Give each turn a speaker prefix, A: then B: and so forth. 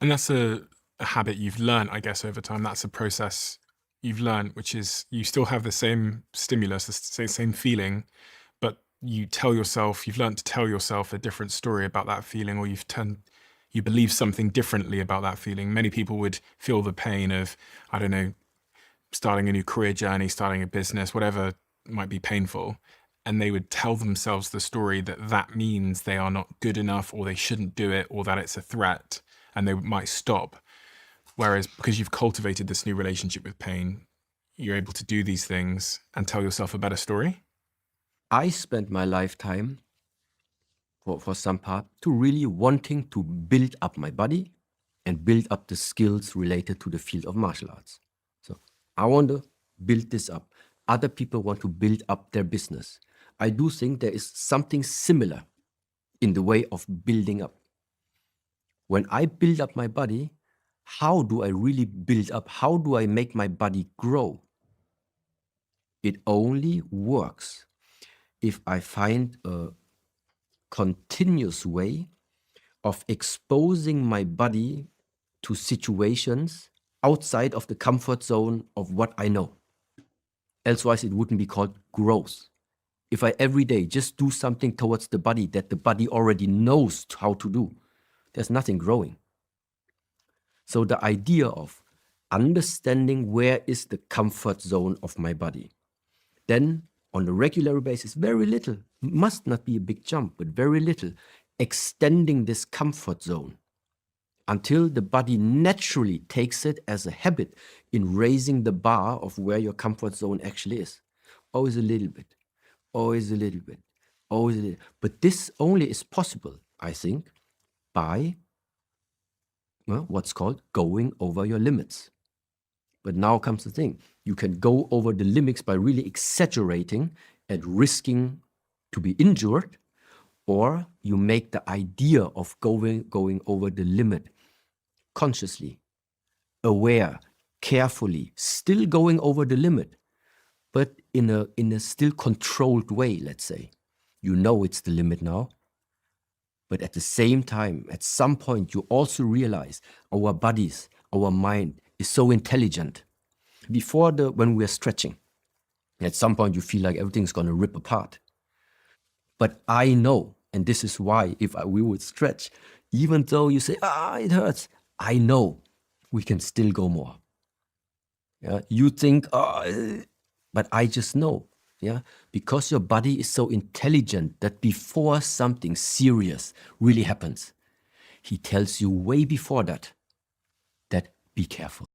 A: And that's a habit you've learned, I guess, over time. That's a process you've learned, which is you still have the same stimulus, the same feeling, but you've learned to tell yourself a different story about that feeling, or you believe something differently about that feeling. Many people would feel the pain of, I don't know, starting a new career journey, starting a business, whatever might be painful. And they would tell themselves the story that that means they are not good enough, or they shouldn't do it, or that it's a threat, and they might stop. Whereas because you've cultivated this new relationship with pain, you're able to do these things and tell yourself a better story.
B: I spent my lifetime, for some part, to really wanting to build up my body and build up the skills related to the field of martial arts. So I want to build this up. Other people want to build up their business. I do think there is something similar in the way of building up. When I build up my body, how do I really build up? How do I make my body grow? It only works if I find a continuous way of exposing my body to situations outside of the comfort zone of what I know. Elsewise, it wouldn't be called growth. If I every day just do something towards the body that the body already knows how to do, there's nothing growing. So the idea of understanding where is the comfort zone of my body, then on a regular basis, very little, must not be a big jump, but very little, extending this comfort zone until the body naturally takes it as a habit in raising the bar of where your comfort zone actually is. Always a little bit, always a little bit, always a little. But this only is possible, I think, by what's called going over your limits. But now comes the thing. You can go over the limits by really exaggerating and risking to be injured, or you make the idea of going over the limit consciously, aware, carefully, still going over the limit, but in a still controlled way, let's say. You know it's the limit now, but at the same time, at some point, you also realize our bodies, our mind is so intelligent. When we're stretching, at some point you feel like everything's going to rip apart. But I know, and this is why we would stretch, even though you say, it hurts, I know we can still go more. Yeah? You think, but I just know. Yeah, because your body is so intelligent that before something serious really happens, he tells you way before that be careful.